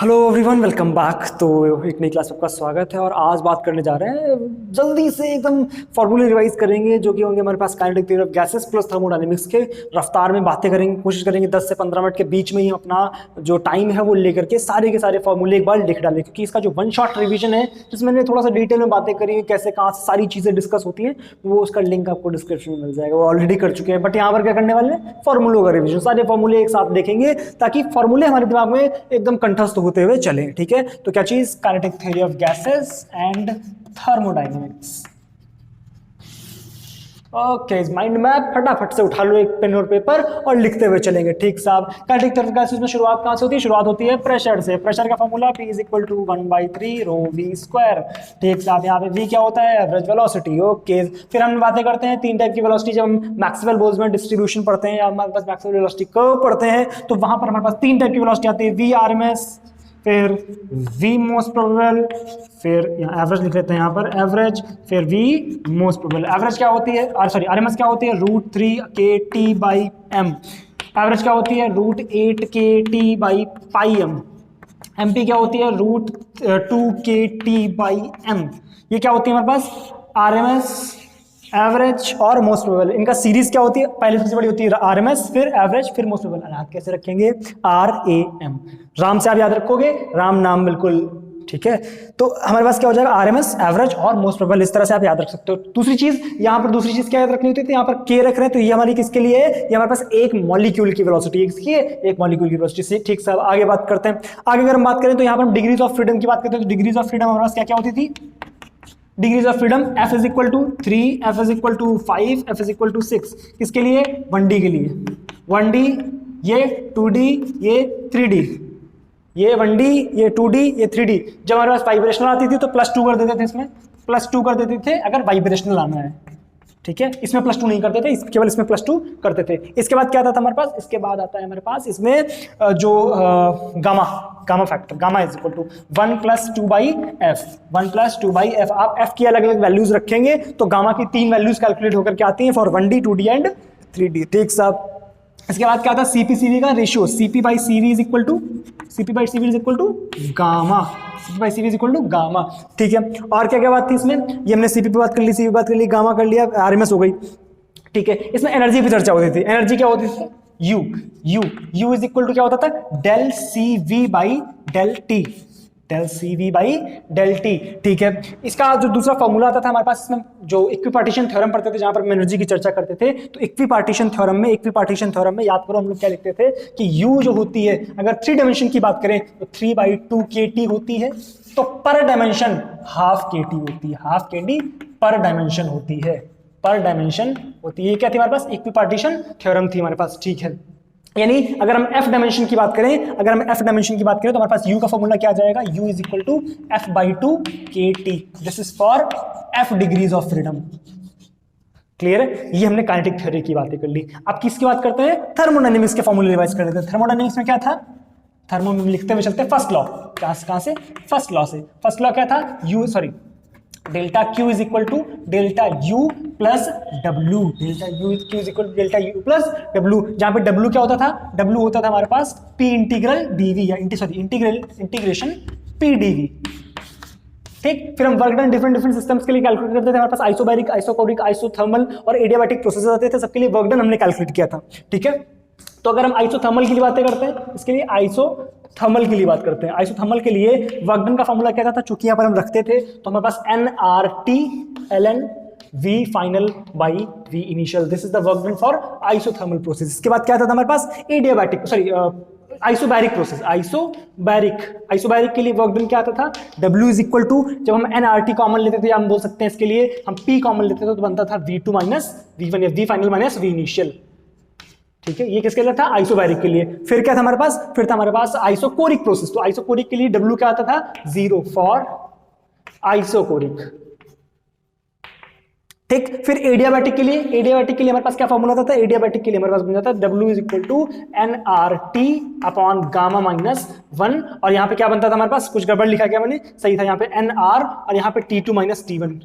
Hello everyone, welcome back. तो एक नई क्लास में आपका स्वागत है और आज बात करने जा रहे हैं, जल्दी से एकदम फॉर्मूले रिवाइज करेंगे जो कि होंगे हमारे पास kinetic theory of gases plus thermodynamics के रफ्तार में बातें करेंगे। कोशिश करेंगे 10 से 15 मिनट के बीच में ही अपना जो टाइम है वो लेकर के सारे फॉर्मूले एक बार लिख डालें, क्योंकि इसका जो वन शॉट रिविजन है जिसमें मैंने थोड़ा सा डिटेल में बातें करी कैसे कहाँ से सारी चीज़ें डिस्कस होती हैं, वो उसका लिंक आपको डिस्क्रिप्शन में मिल जाएगा। वो ऑलरेडी कर चुके हैं, बट यहाँ पर क्या करने वाले हैं, फॉर्मूलों का रिविजन, सारे फॉर्मूले एक साथ देखेंगे ताकि फॉर्मूले हमारे दिमाग में एकदम कंठस्थ होते हुए चले। ठीक है, तो क्या चीज, kinetic theory of gases and thermodynamics. Okay, इस माइंड मैप फटाफट से उठा लो एक पेन और पेपर और लिखते हुए चलेंगे। ठीक साहब, काइनेटिक थ्योरी ऑफ गैसेस में शुरुआत कहां से होती है? शुरुआत होती है प्रेशर से। प्रेशर का formula P is equal to 1/3 ρ v square. ठीक साहब, यहाँ पे v क्या होता है? Average velocity. ओके, फिर हम बातें करते हैं तीन टाइप की वेलोसिटी। जब हम मैक्सवेल बोल्ट्जमैन डिस्ट्रीब्यूशन पढ़ते हैं या हमारे पास मैक्सवेल वेलोसिटी कर्व पढ़ते हैं तो वहां पर हमारे पास तीन टाइप की वेलोसिटी आती है, v RMS, फिर v मोस्ट प्रोबेबल, फिर यहाँ एवरेज लिख लेते हैं यहाँ पर एवरेज, फिर v मोस्ट प्रोबेबल। एवरेज क्या होती है, सॉरी RMS क्या होती है? √3kT/m। एवरेज क्या होती है? √8kT/m। MP क्या होती है? √2kT/m। ये क्या होती है हमारे पास? RMS, एवरेज और मोस्ट प्रोबेबल। इनका सीरीज क्या होती है? पहले सबसे बड़ी होती है RMS, फिर एवरेज, फिर मोस्ट प्रोबेबल। याद कैसे रखेंगे? RAM। राम से आप याद रखोगे, राम नाम, बिल्कुल ठीक है। तो हमारे पास क्या हो जाएगा? RMS, एवरेज और मोस्ट प्रोबेबल। इस तरह से आप याद रख सकते हो। दूसरी चीज यहाँ पर, दूसरी चीज क्या याद रखनी होती है? तो यहाँ पर K रख रहे हैं, तो ये हमारी किसके लिए है? ये हमारे पास एक मॉलिक्यूल की वेलोसिटी, किसकी है? एक मॉलिक्यूल की वेलोसिटी से। ठीक साहब, आगे बात करते हैं। आगे अगर हम बात करें तो यहाँ पर हम डिग्रीज ऑफ फ्रीडम की बात करते हैं। तो डिग्रीज ऑफ फ्रीडम हमारे पास क्या क्या होती थी? Degrees of freedom F is equal to 3, F is equal to 5, F is equal to 6। किसके लिए? 1D के लिए। 1D, ये 2D, ये 3D। ये 1D, ये 2D, ये 3D। जब हमारे पास वाइब्रेशनल आती थी तो +2 कर देते थे, इसमें +2 कर देते थे अगर वाइब्रेशनल आना है। ठीक है, इसमें +2 नहीं करते थे, केवल इसमें +2 करते थे। इसके बाद क्या आता था हमारे पास? इसके बाद आता है हमारे पास इसमें जो gamma factor, gamma is equal to 1 + 2/f। 1 + 2/f। आप f की अलग अलग वैल्यूज रखेंगे तो गामा की 3 वैल्यूज कैलकुलेट होकर के आती हैं for 1D, 2D and 3D। ठीक साहब, इसके बाद क्या था? CP/CV का ratio, CP/CV is equal to gamma. CP/CV is equal to gamma. ठीक है, और क्या क्या बात थी इसमें? ये हमने CP पे बात कर ली, CV बात कर ली, गामा कर लिया, RMS हो गई। ठीक है, इसमें एनर्जी की चर्चा होती थी। एनर्जी क्या होती थी? U इज इक्वल टू क्या होता था? del CV/del T। ठीक है, इसका जो दूसरा फॉर्मूला आता था हमारे पास, इसमें जो इक्विपार्टीशन थ्योरम पढ़ते थे जहां पर हम एनर्जी की चर्चा करते थे, तो इक्विपार्टीशन थ्योरम में याद करो हम लोग क्या लिखते थे कि U जो होती है, अगर 3 डायमेंशन की बात करें तो 3/2kT होती है, तो पर डायमेंशन ½ kT होती है। ½ kT पर डायमेंशन होती है, ये क्या थी हमारे पास? इक्विपार्टीशन थ्योरम थी हमारे पास। ठीक है, यानी अगर हम F डायमेंशन की बात करें तो हमारे पास U का फॉर्मूला क्या आ जाएगा? U is equal to F/2kT। This is for F degrees of freedom. Clear है? ये हमने काइनेटिक थ्योरी की बातें कर ली। अब किसकी बात करते हैं? थर्मोडायनेमिक्स के फॉर्मूले रिवाइज कर लेते हैं। थर्मोडायनेमिक्स में क्या था? थर्मो में लिखते हुए चलते हैं फर्स्ट लॉ। कहां से? फर्स्ट लॉ से। फर्स्ट लॉ क्या था? Delta Q is equal to delta U plus W। Q is equal to delta U plus W, जहां पे W क्या होता था? W होता था हमारे पास P इंटीग्रल dV, या इंटीग्रेशन P dV। ठीक, फिर हम वर्क डन डिफरेंट सिस्टम्स के लिए कैलकुलेट करते थे। हमारे पास आइसोबैरिक, आइसोकोरिक, आइसोथर्मल और एडियाबैटिक प्रोसेसेस आते थे, सबके लिए वर्क डन हमने कैलकुलेट किया था। ठीक है, तो अगर हम आइसोथर्मल की बातें करते हैं, इसके लिए आइसोथर्मल के लिए बात करते हैं। आइसोथर्मल के लिए वर्क डन का फॉर्मूला क्या था? चूंकि यहाँ पर हम रखते थे तो हमारे पास nRT ln V final by V initial। This is the work done for isothermal process. इसके बाद क्या था हमारे पास? Adiabatic, isobaric process. आइसोबैरिक के लिए वर्क डन क्या आता था? W इज इक्वल टू, जब हम nRT कॉमन लेते थे, हम बोल सकते हैं इसके लिए हम P कॉमन लेते थे तो बनता था V2 माइनस V1, या V final minus V initial. ठीक है, ये किसके लिए था? आइसोबैरिक के लिए। फिर क्या था हमारे पास? फिर था हमारे पास आइसोकोरिक प्रोसेस। तो आइसोकोरिक के लिए W क्या आता था? 0 फॉर आइसोकोरिक। ठीक, फिर एडियाबैटिक के लिए हमारे पास क्या फॉर्मूला था? एडियाबैटिक के लिए हमारे पास बन जाता है W is equal to nRT upon gamma minus 1। और यहाँ पे क्या बनता था हमारे पास? कुछ गड़बड़ लिखा गया मैंने, सही था यहाँ पे NR और यहाँ पे T2 माइनस T1।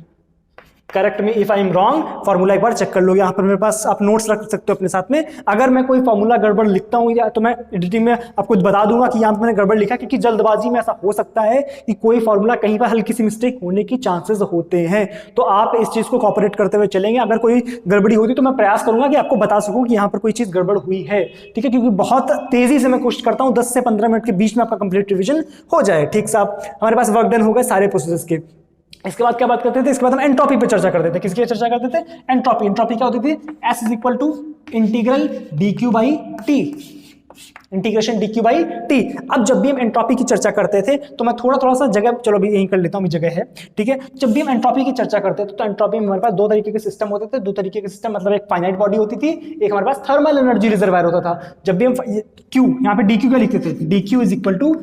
करेक्ट में if I am wrong, formula एक बार चेक कर लो। यहाँ पर मेरे पास आप नोट्स रख सकते हो अपने साथ में। अगर मैं कोई फॉर्मूला गड़बड़ लिखता हूँ या तो मैं एडिटिंग में आपको बता दूंगा कि यहाँ पर मैंने गड़बड़ लिखा, क्योंकि जल्दबाजी में ऐसा हो सकता है कि कोई फॉर्मूला कहीं पर हल्की सी मिस्टेक होने की चांसेस होते हैं। तो आप इस चीज को कॉपरेट करते हुए चलेंगे। अगर कोई गड़बड़ी होती तो मैं प्रयास करूंगा कि आपको बता सकूं कि यहाँ पर कोई चीज गड़बड़ हुई है, ठीक है, क्योंकि बहुत तेजी से मैं कोशिश करता हूँ 10 से 15 मिनट के बीच में आपका कंप्लीट रिवीजन हो जाए। ठीक साहब, हमारे पास वर्क डन हो गए सारे प्रोसेस के। इसके बाद क्या बात करते थे? इसके बाद हम एंट्रोपी पे चर्चा करते थे। किसकी चर्चा करते थे? एंट्रोपी। एंट्रोपी क्या होती थी? S is equal to integral dq by T, integration dq by T. अब जब भी हम एंट्रोपी की चर्चा करते थे तो मैं थोड़ा सा जगह, चलो अभी यहीं कर लेता हूं, जगह है, ठीक है। जब भी हम एंट्रोपी की चर्चा करते थे तो एंट्रोपी में हमारे पास दो तरीके के सिस्टम होते थे। दो तरीके के सिस्टम मतलब एक फाइनाइट बॉडी होती थी, एक हमारे पास थर्मल एनर्जी रिजर्वायर होता था। जब भी हम Q, यहाँ पे dq क्या लिखते थे? dq is equal to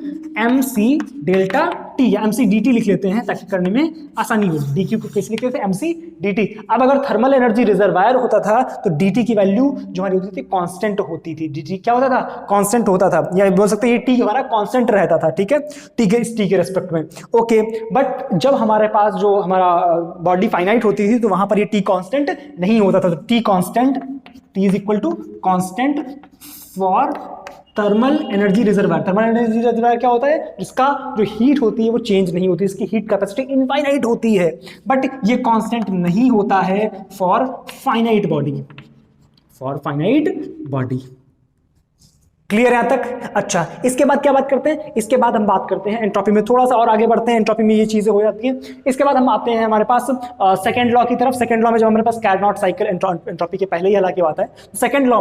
mc delta T, या mc dt लिख लेते हैं ताकि करने में आसानी हो। dq को कैसे लिखते थे? mc dt। अब अगर थर्मल एनर्जी रिजर्वायर होता था तो dt की वैल्यू जो हमारी होती थी कांस्टेंट होती थी। dt क्या होता था? कांस्टेंट होता था, या बोल सकते हैं ये t हमारा कांस्टेंट रहता था, ठीक है, t के रेस्पेक्ट में। ओके, बट जब हमारे पास जो हमारा बॉडी फाइनाइट होती थी तो वहां पर ये t कांस्टेंट नहीं होता था। तो t constant, t is equal to constant for thermal energy reservoir. Thermal energy reservoir क्या होता है? जिसका जो हीट होती है वो चेंज नहीं होती, इसकी हीट कैपेसिटी इनफाइनाइट होती है, बट ये कांस्टेंट नहीं होता है for finite body, for finite body. Clear है यहां तक? अच्छा, इसके बाद क्या बात करते हैं? इसके बाद हम बात करते हैं एंट्रोपी में, थोड़ा सा और आगे बढ़ते हैं। एंट्रोपी में ये चीजें हो जाती हैं। इसके बाद हम आते हैं हमारे पास सेकंड लॉ की तरफ। सेकंड लॉ में जब हमारे पास कार्नोट साइकिल, एंट्रोपी के पहले ही हालांकि बात है, सेकंड लॉ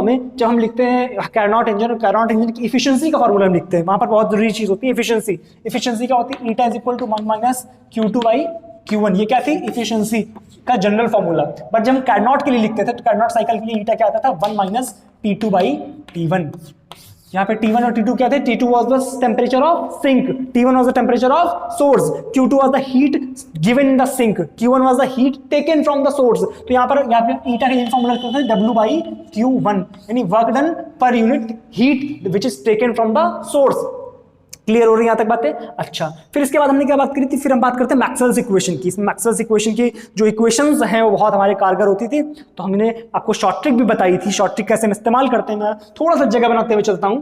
में जब हम लिखते हैं कार्नोट इंजन की इफिशिएंसी का फॉर्मूला हम लिखते हैं, वहां पर बहुत जरूरी चीज होती है इफिशिएंसी। इफिशिएंसी क्या होती है? Eta is equal to 1 minus Q2 by Q1। ये क्या थी? इफिशिएंसी का जनरल फॉर्मूला। बट जब हम कार्नोट के लिए लिखते थे तो कार्नोट साइकिल के लिए ईटा क्या आता था? 1 माइनस T2 बाई T1। यहाँ पे T1 और T2 क्या थे? T2 was the temperature of sink, T1 was the temperature of source, Q2 was the heat given in the sink, Q1 was the heat taken from the source। तो यहाँ पे ईटा का ये फॉर्मूला करते हैं W by Q1, यानी work done per unit heat which is taken from the source. Clear हो रही है यहाँ तक बातें? अच्छा, फिर इसके बाद हमने क्या बात करी थी? फिर हम बात करते हैं मैक्सवेल्स इक्वेशन की। इसमें मैक्सवेल्स इक्वेशन की जो इक्वेशंस हैं वो बहुत हमारे कारगर होती थी। तो हमने आपको शॉर्ट ट्रिक भी बताई थी। शॉर्ट ट्रिक कैसे हम इस्तेमाल करते हैं, मैं थोड़ा सा जगह बनाते हुए चलता हूं।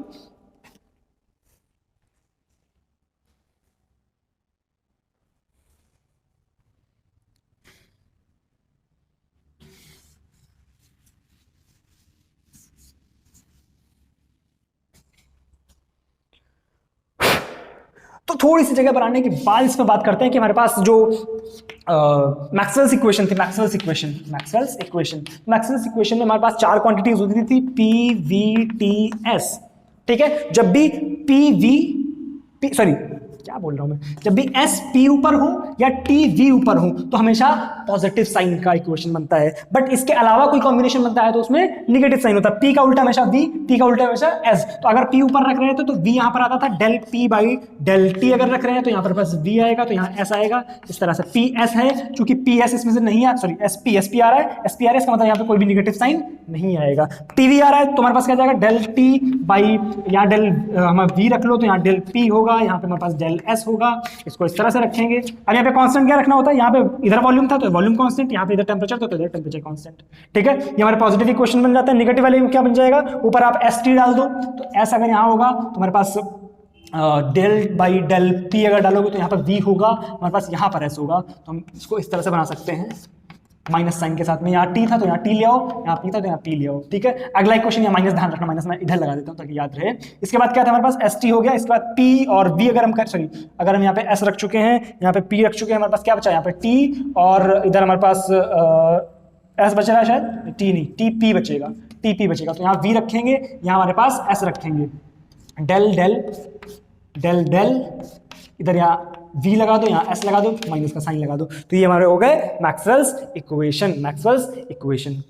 तो थोड़ी सी जगह बनाने के बाद इसमें बात करते हैं कि हमारे पास जो मैक्सवेल्स इक्वेशन थी, मैक्सवेल्स इक्वेशन में हमारे पास चार क्वांटिटीज होती थी, P, V, T, S। ठीक है, जब भी क्या बोल रहा हूं मैं, जब भी S P ऊपर हो या T V ऊपर हो तो हमेशा पॉजिटिव साइन का इक्वेशन बनता है। बट इसके अलावा कोई कॉम्बिनेशन बनता है तो उसमें निगेटिव साइन होता है। P का उल्टा हमेशा V, T का उल्टा हमेशा S। तो अगर P ऊपर रख रहे हैं तो V यहां पर आता था del P by del T। अगर रख रहे हैं तो यहां पर बस V आएगा, तो यहां S आएगा। इस तरह से PS है, क्योंकि PS इसमें से नहीं आ, सॉरी SP आ रहा है, इसका मतलब यहां पे कोई भी निगेटिव साइन नहीं आएगा। TV आ रहा है तो हमारे पास क्या जाएगा? डेल T बाई, यहाँ डेल हम V रख लो तो यहाँ डेल P होगा, यहाँ पे हमारे पास डेल S होगा। इसको इस तरह से रखेंगे। अब यहाँ पे कांस्टेंट क्या रखना होता है? यहाँ पे इधर वॉल्यूम था तो वॉल्यूम कांस्टेंट, यहाँ पे इधर टेंपरेचर तो इधर टेंपरेचर कांस्टेंट। ठीक है, ये हमारे पॉजिटिव इक्वेशन बन जाता है। नेगेटिव वाले में क्या बन जाएगा? ऊपर आप ST डाल दो, तो S अगर यहाँ होगा तो हमारे पास डेल बाई डेल P अगर डालोगे तो यहाँ पर V होगा, हमारे पास यहाँ पर S होगा। तो हम इसको इस तरह से बना सकते हैं माइनस साइन के साथ में। यहाँ T था तो यहाँ T ले आओ, यहाँ P था तो यहाँ P ले आओ। ठीक है, अगला क्वेश्चन यहाँ माइनस, ध्यान रखना माइनस मैं इधर लगा देता हूँ ताकि याद रहे। इसके बाद क्या था हमारे पास? ST हो गया। इसके बाद P और V अगर हम अगर हम यहाँ पे S रख चुके हैं, यहाँ पे P रख चुके हैं, हमारे पास क्या बचा? यहाँ पे T और इधर हमारे पास S बच रहा है, शायद T नहीं, TP बचेगा, TP बचेगा। तो यहाँ V रखेंगे, यहाँ हमारे पास S रखेंगे, डेल डेल डेल डेल, इधर यहाँ V लगा दो, यहाँ S लगा दो, माइनस का साइन लगा दो। तो ये हमारे हो गए मैक्सवेल्स इक्वेशन।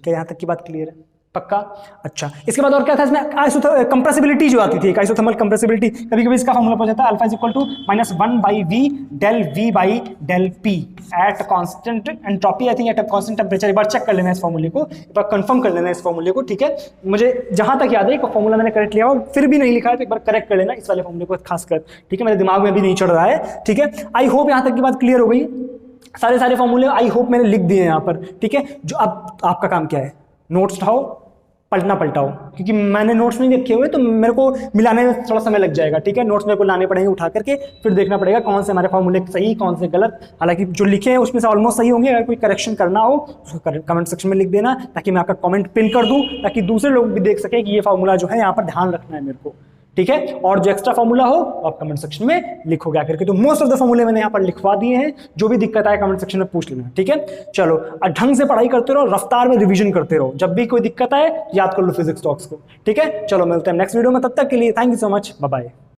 क्या यहाँ तक की बात क्लियर है? पक्का? अच्छा, इसके बाद और क्या था इसमें? कंप्रेसिबिलिटी जो आती थी, आइसोथर्मल कंप्रेसिबिलिटी। कभी कभी इसका फॉर्मूला पड़ जाता है alpha is equal to -1 by V del V by del P at constant entropy, I think at constant temperature. एक बार चेक कर लेना इस फॉर्मूले को, एक बार कंफर्म कर लेना इस फॉर्मूले को। ठीक है, मुझे जहां तक याद है कि फॉर्मूला मैंने करेक्ट लिया हो, फिर भी नहीं लिखा है तो एक बार करेक्ट कर लेना इस वाले फॉर्मूले को खासकर। ठीक है, मेरे दिमाग में भी नहीं चढ़ रहा है। ठीक है, आई होप यहां तक की बात क्लियर हो गई। सारे सारे फॉर्मूले आई होप मैंने लिख दिए हैं यहाँ पर, ठीक है। जो अब आपका काम क्या है, नोट्स उठाओ, पलटना पलटाओ, क्योंकि मैंने नोट्स नहीं रखे हुए तो मेरे को मिलाने में थोड़ा समय लग जाएगा, ठीक है। नोट्स मेरे को लाने पड़ेंगे उठा करके, फिर देखना पड़ेगा कौन से हमारे फॉर्मूले सही कौन से गलत। हालांकि जो लिखे हैं उसमें से ऑलमोस्ट सही होंगे, अगर कोई करेक्शन करना हो उसको कमेंट सेक्शन में लिख देना, ताकि मैं आपका कमेंट पिन कर दूं, ताकि दूसरे लोग भी देख सके कि ये फॉर्मूला जो है यहाँ पर ध्यान रखना है मेरे को, ठीक है। और जो एक्स्ट्रा फॉर्मूला हो आप कमेंट सेक्शन में लिखोगे आकर के। तो मोस्ट ऑफ द फॉर्मूले मैंने यहाँ पर लिखवा दिए हैं, जो भी दिक्कत आए कमेंट सेक्शन में पूछ लेना, ठीक है। चलो ढंग से पढ़ाई करते रहो, रफ्तार में रिवीजन करते रहो, जब भी कोई दिक्कत आए याद कर लो फिजिक्स टॉक्स को, ठीक है। चलो मिलते हैं नेक्स्ट वीडियो में, तब तक के लिए thank you so much, bye bye.